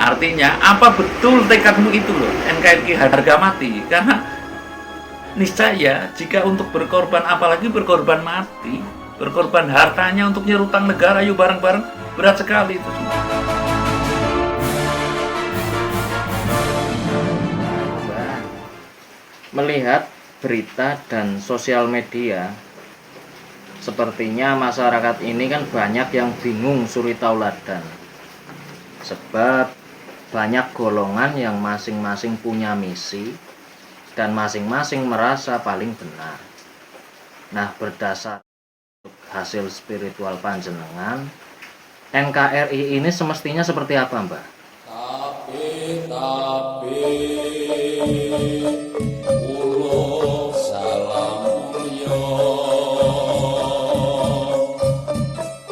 Artinya apa betul tekadmu itu loh, NKRI harga mati? Karena niscaya jika untuk berkorban, apalagi berkorban mati, berkorban hartanya untuk nyerutang negara, yuk bareng-bareng, berat sekali itu semua. Melihat berita dan sosial media, sepertinya masyarakat ini kan banyak yang bingung suri tauladan. Sebab banyak golongan yang masing-masing punya misi dan masing-masing merasa paling benar. Nah, berdasar hasil spiritual panjenengan, NKRI ini semestinya seperti apa, Mbak? Tapi ulo salam mulya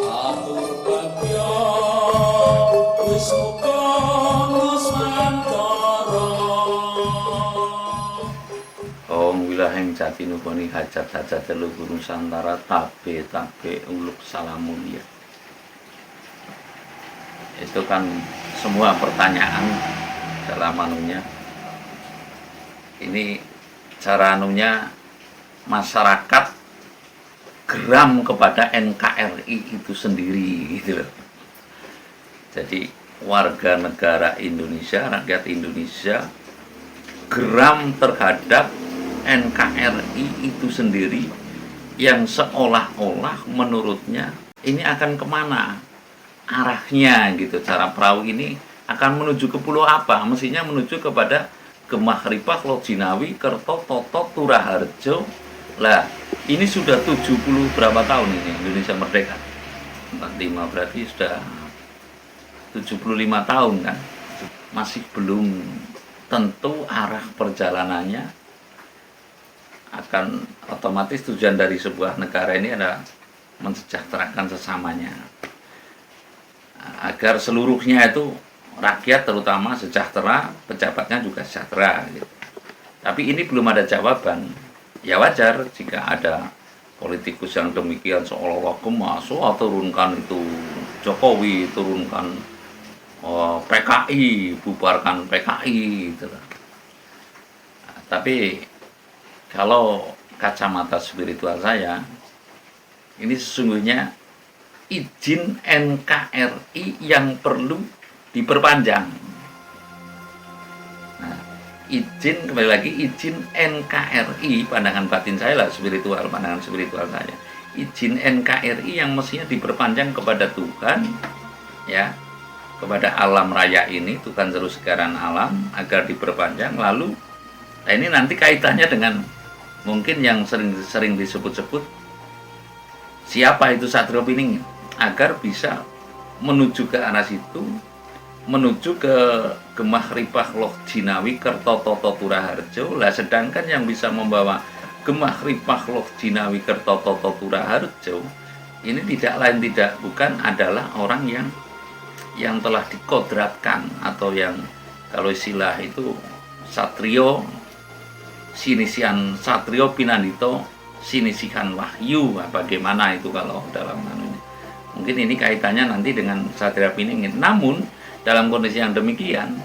atupatya wis kono santara. Om wilaheng jati nukoni hajat-hajat leluhur Nusantara tabe uluk salam mulia. Itu kan semua pertanyaan dalam anunya. Ini cara anunya masyarakat geram kepada NKRI itu sendiri gitu loh. Jadi warga negara Indonesia, rakyat Indonesia geram terhadap NKRI itu sendiri yang seolah-olah menurutnya ini akan kemana arahnya gitu. Cara perahu ini akan menuju ke pulau apa? Mestinya menuju kepada Gemah Ripah, Lojinawi, Kerto, Toto, Turaharjo. Lah, ini sudah 70 berapa tahun ini Indonesia merdeka? 45 berarti sudah 75 tahun kan? Masih belum tentu arah perjalanannya. Akan otomatis tujuan dari sebuah negara ini adalah mensejahterakan sesamanya, agar seluruhnya itu rakyat terutama sejahtera, pejabatnya juga sejahtera gitu. Tapi ini belum ada jawaban. Ya wajar jika ada politikus yang demikian seolah-olah masuk turunkan itu Jokowi, turunkan PKI, bubarkan PKI gitu. Tapi kalau kacamata spiritual saya, ini sesungguhnya izin NKRI yang perlu diperpanjang. Nah, izin, kembali lagi, izin NKRI, pandangan batin saya lah, spiritual, pandangan spiritual saya, izin NKRI yang mestinya diperpanjang kepada Tuhan, ya, kepada alam raya ini, Tuhan seluruh segaran alam, agar diperpanjang. Lalu, nah ini nanti kaitannya dengan mungkin yang sering disebut-sebut siapa itu Satrio Piningit, agar bisa menuju ke arah situ, menuju ke Gemah Ripah Lojinawi, Kerto, Toto, Turaharjo. Lah sedangkan yang bisa membawa Gemah Ripah Lojinawi, Kerto, Toto, Turaharjo ini tidak lain tidak bukan adalah orang yang telah dikodratkan, atau yang kalau istilah itu Satrio Sinisian Satrio Pinandito Sinisihan Wahyu. Bagaimana itu kalau dalam anunya? Mungkin ini kaitannya nanti dengan Satria Piningit. Namun dalam kondisi yang demikian,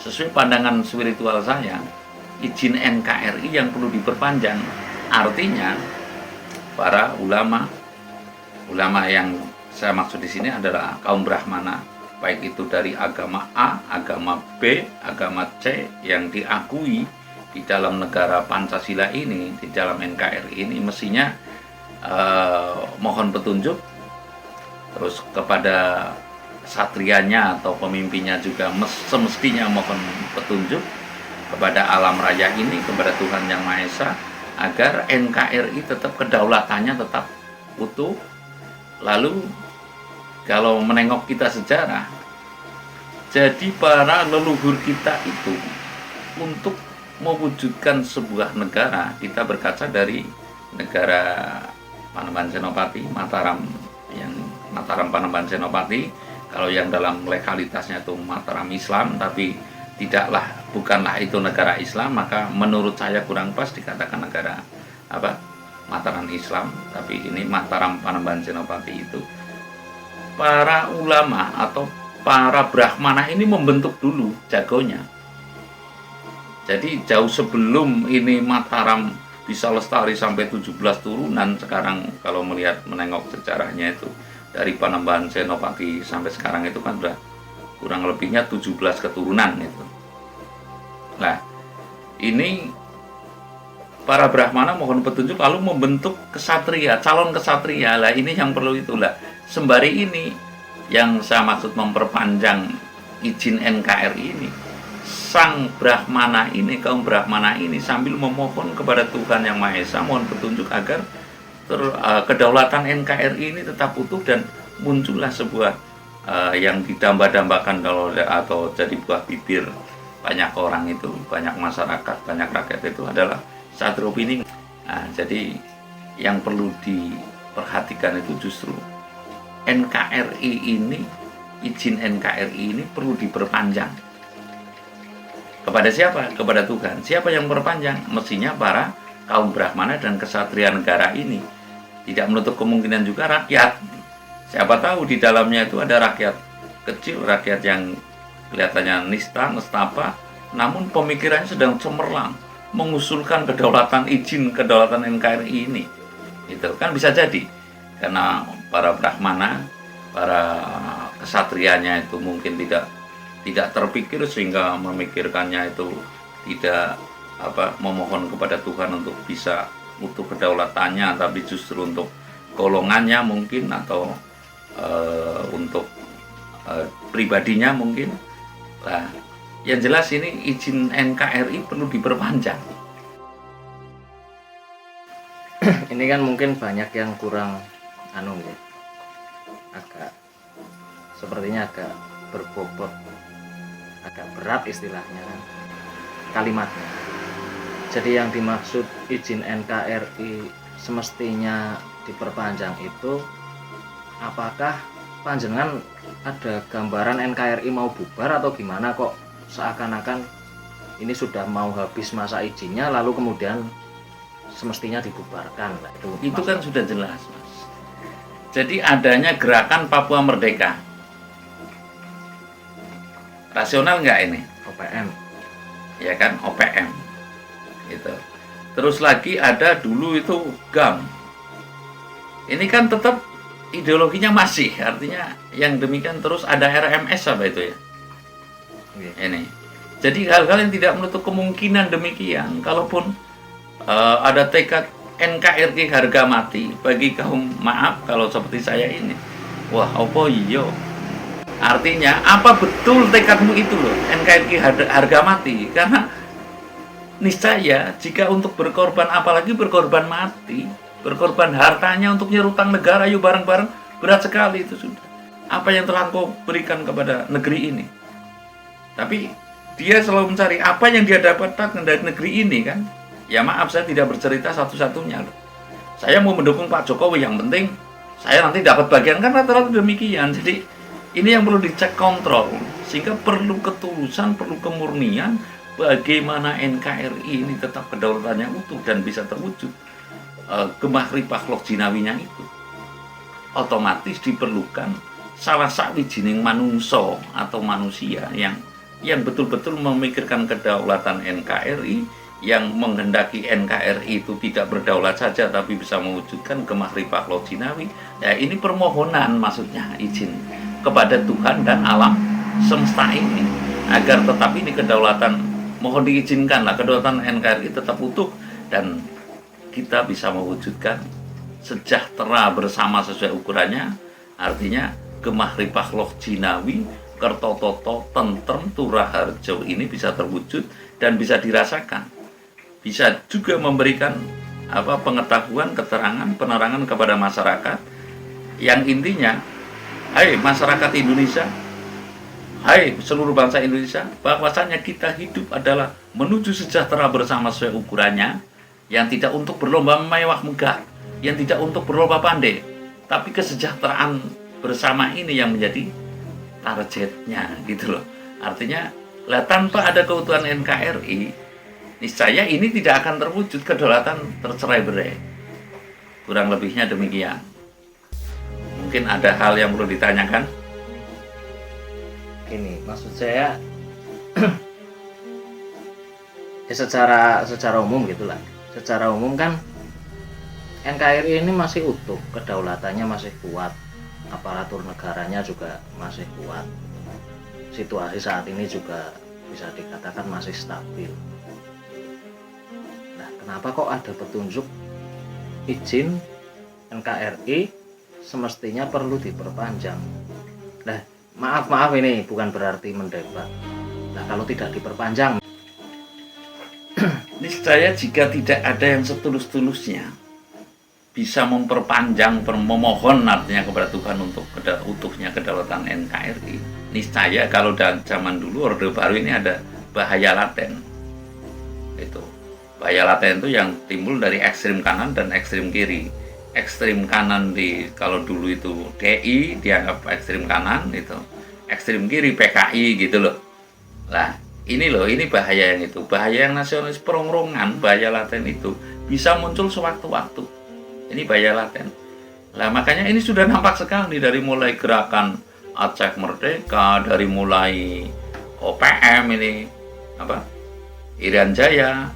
sesuai pandangan spiritual saya, izin NKRI yang perlu diperpanjang. Artinya para ulama yang saya maksud di sini adalah kaum Brahmana, baik itu dari agama A, agama B, agama C yang diakui di dalam negara Pancasila ini, di dalam NKRI ini, mestinya mohon petunjuk. Terus kepada satrianya atau pemimpinnya juga semestinya mohon petunjuk kepada alam raya ini, kepada Tuhan Yang Maha Esa, agar NKRI tetap kedaulatannya tetap utuh. Lalu kalau menengok kita sejarah, jadi para leluhur kita itu untuk mewujudkan sebuah negara, kita berkaca dari negara Panembahan Senopati, Mataram Panembahan Senopati. Kalau yang dalam legalitasnya itu Mataram Islam, tapi bukanlah itu negara Islam, maka menurut saya kurang pas dikatakan negara Mataram Islam, tapi ini Mataram Panembahan Senopati itu. Para ulama atau para Brahmana ini membentuk dulu jagonya. Jadi jauh sebelum ini Mataram bisa lestari sampai 17 turunan, sekarang kalau menengok sejarahnya itu dari Panembahan Senopati sampai sekarang itu kan udah kurang lebihnya 17 keturunan itu. Nah, ini para Brahmana mohon petunjuk lalu membentuk kesatria, calon kesatria. Lah ini yang perlu itulah. Sembari ini yang saya maksud memperpanjang izin NKRI ini. Sang Brahmana ini, kaum Brahmana ini sambil memohon kepada Tuhan Yang Maha Esa mohon petunjuk agar kedaulatan NKRI ini tetap utuh dan muncullah sebuah yang didamba-dambakan atau jadi buah bibir banyak orang itu, banyak masyarakat, banyak rakyat itu adalah Satropining. Nah, jadi yang perlu diperhatikan itu justru NKRI ini, izin NKRI ini perlu diperpanjang. Kepada siapa? Kepada Tuhan. Siapa yang memperpanjang? Mestinya para kaum Brahmana dan kesatria negara ini. Tidak menutup kemungkinan juga rakyat. Siapa tahu di dalamnya itu ada rakyat kecil, rakyat yang kelihatannya nistapa, namun pemikirannya sedang cemerlang, mengusulkan izin kedaulatan NKRI ini. Itu kan bisa jadi. Karena para Brahmana, para kesatrianya itu mungkin tidak terpikir sehingga memikirkannya itu tidak memohon kepada Tuhan untuk bisa utuh kedaulatannya, tapi justru untuk golongannya mungkin atau untuk pribadinya mungkin. Nah, yang jelas ini izin NKRI perlu diperpanjang. Ini kan mungkin banyak yang kurang sepertinya agak berbobot, agak berat istilahnya kan kalimatnya. Jadi yang dimaksud izin NKRI semestinya diperpanjang itu, apakah panjenengan ada gambaran NKRI mau bubar atau gimana, kok seakan-akan ini sudah mau habis masa izinnya lalu kemudian semestinya dibubarkan? Nah, itu kan sudah jelas, Mas. Jadi adanya gerakan Papua Merdeka. Rasional nggak ini? OPM. Ya kan, OPM. Gitu. Terus lagi ada dulu itu GAM. Ini kan tetap ideologinya masih, artinya yang demikian. Terus ada RMS apa itu ya? Ini. Jadi hal-hal yang tidak menutup kemungkinan demikian. Kalaupun ada tekad NKRI harga mati bagi kaum, maaf kalau seperti saya ini. Wah, apa iya? Artinya apa betul tekadmu itu loh, NKRI harga mati? Karena niscaya jika untuk berkorban, apalagi berkorban mati, berkorban hartanya untuk nyerutang negara, yuk bareng-bareng, berat sekali itu sudah. Apa yang telah engkau berikan kepada negeri ini? Tapi dia selalu mencari apa yang dia dapatkan dari negeri ini kan. Ya maaf, saya tidak bercerita satu-satunya loh. Saya mau mendukung Pak Jokowi, yang penting saya nanti dapat bagian, kan rata-rata demikian. Jadi ini yang perlu dicek kontrol, sehingga perlu ketulusan, perlu kemurnian bagaimana NKRI ini tetap kedaulatannya utuh dan bisa terwujud. Gemah ripah lok jinawinya itu otomatis diperlukan salah sawijining manungso atau manusia yang betul-betul memikirkan kedaulatan NKRI, yang menghendaki NKRI itu tidak berdaulat saja tapi bisa mewujudkan gemah ripah lok jinawi. Ya ini permohonan, maksudnya izin kepada Tuhan dan alam semesta ini agar tetap ini kedaulatan, mohon diizinkanlah kedaulatan NKRI tetap utuh dan kita bisa mewujudkan sejahtera bersama sesuai ukurannya. Artinya gemah ripah loh jinawi, kertototo, tentrem, turaharjo ini bisa terwujud dan bisa dirasakan. Bisa juga memberikan pengetahuan, keterangan, penerangan kepada masyarakat yang intinya, hai masyarakat Indonesia, hai seluruh bangsa Indonesia, bahwasanya kita hidup adalah menuju sejahtera bersama sesuai ukurannya, yang tidak untuk berlomba mewah megah, yang tidak untuk berlomba pandai, tapi kesejahteraan bersama ini yang menjadi targetnya gitu loh. Artinya tanpa ada keutuhan NKRI, niscaya ini tidak akan terwujud kedaulatan tercerai-berai. Kurang lebihnya demikian. Mungkin ada hal yang perlu ditanyakan. Gini, maksud saya ya secara umum gitulah. Secara umum kan NKRI ini masih utuh, kedaulatannya masih kuat, aparatur negaranya juga masih kuat. Situasi saat ini juga bisa dikatakan masih stabil. Nah, kenapa kok ada petunjuk izin NKRI semestinya perlu diperpanjang? Nah, maaf ini bukan berarti mendebat. Nah, kalau tidak diperpanjang, Niscaya jika tidak ada yang setulus-tulusnya bisa memperpanjang, memohon artinya kepada Tuhan untuk utuhnya kedaulatan NKRI. Niscaya kalau zaman dulu Orde Baru ini ada bahaya laten. Itu bahaya laten itu yang timbul dari ekstrem kanan dan ekstrem kiri. Ekstrem kanan kalau dulu itu DI dianggap ekstrem kanan, itu ekstrem kiri PKI gitu loh. Lah ini bahaya yang itu, bahaya yang nasionalis perongrongan, bahaya laten itu bisa muncul sewaktu-waktu. Ini bahaya laten. Lah makanya ini sudah nampak sekali dari mulai gerakan Aceh Merdeka, dari mulai OPM ini Irian Jaya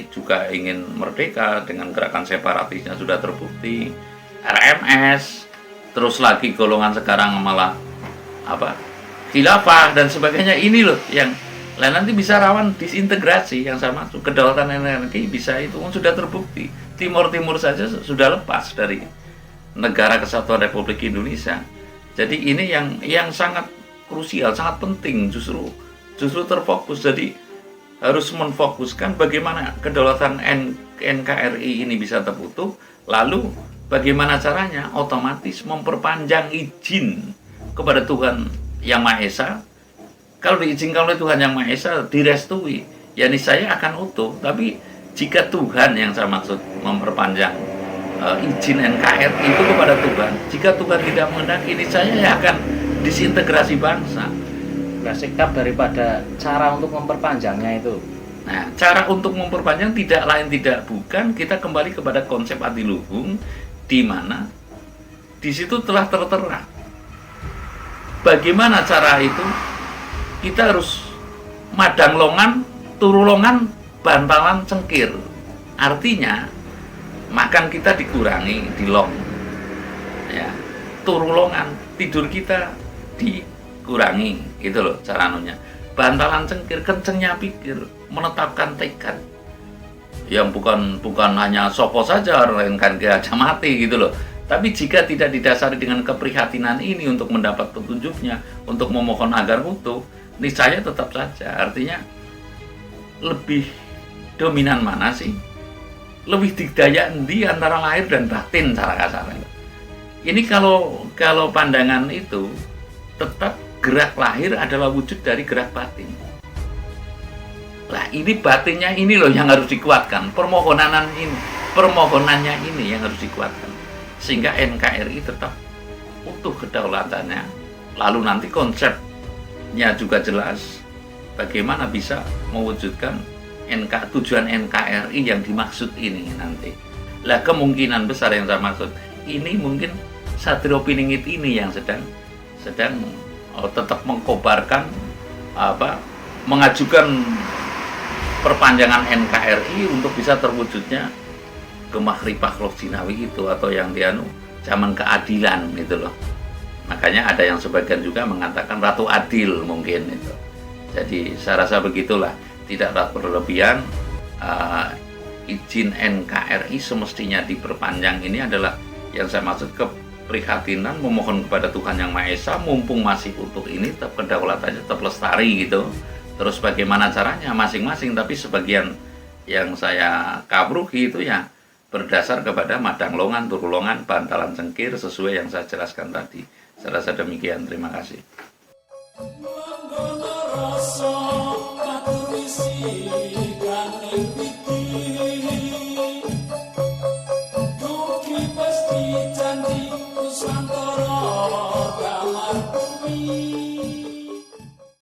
juga ingin merdeka dengan gerakan separatisnya sudah terbukti. RMS, terus lagi golongan sekarang malah khilafah dan sebagainya. Ini loh yang nanti bisa rawan disintegrasi yang sama kedaulatan NKRI bisa itu sudah terbukti. Timur saja sudah lepas dari negara kesatuan Republik Indonesia. Jadi ini yang sangat krusial, sangat penting justru terfokus. Jadi harus menfokuskan bagaimana kedaulatan NKRI ini bisa terputus, lalu bagaimana caranya otomatis memperpanjang izin kepada Tuhan Yang Maha Esa. Kalau diizinkan oleh Tuhan Yang Maha Esa, direstui, ya niscaya akan utuh. Tapi jika Tuhan yang saya maksud memperpanjang izin NKRI itu kepada Tuhan, jika Tuhan tidak menghendaki, niscaya ya akan disintegrasi bangsa. nah, sikap daripada cara untuk memperpanjangnya itu. Nah, cara untuk memperpanjang tidak lain tidak bukan kita kembali kepada konsep adiluhung, di mana di situ telah tertera bagaimana cara itu. Kita harus madang longan, turu longan, bantalan cengkir. Artinya makan kita dikurangi, dilong. Ya, turu longan, tidur kita dikurangi, gitu loh cara anunya. Bantalan cengkir, kencengnya pikir, menetapkan tekad. Yang bukan hanya sopo saja, melainkan aja mati gitu loh. Tapi jika tidak didasari dengan keprihatinan ini untuk mendapat petunjuknya, untuk memohon agar utuh, niscaya tetap saja. Artinya lebih dominan mana sih? Lebih didaya di antara lahir dan batin cara kasarnya. Ini kalau pandangan itu tetap gerak lahir adalah wujud dari gerak batin. Lah ini batinnya ini loh yang harus dikuatkan. Permohonannya ini yang harus dikuatkan. Sehingga NKRI tetap utuh kedaulatannya. Lalu nanti konsepnya juga jelas bagaimana bisa mewujudkan tujuan NKRI yang dimaksud ini nanti. Lah kemungkinan besar yang saya maksud ini mungkin Satrio Piningit ini yang sedang tetap mengkobarkan mengajukan perpanjangan NKRI untuk bisa terwujudnya Gemah Ripah Lojinawi itu, atau yang zaman keadilan gitu loh. Makanya ada yang sebagian juga mengatakan Ratu Adil mungkin itu. Jadi saya rasa begitulah, tidak berlebihan. Izin NKRI semestinya diperpanjang ini adalah yang saya maksud keprihatinan memohon kepada Tuhan Yang Maha Esa, mumpung masih utuh ini, tetap kedaulatannya tetap lestari gitu. Terus bagaimana caranya masing-masing, tapi sebagian yang saya kabruki itu ya berdasar kepada madang longan, turu longan, bantalan cengkir sesuai yang saya jelaskan tadi. Saya rasa demikian, terima kasih. Manggono rasa katurisi kan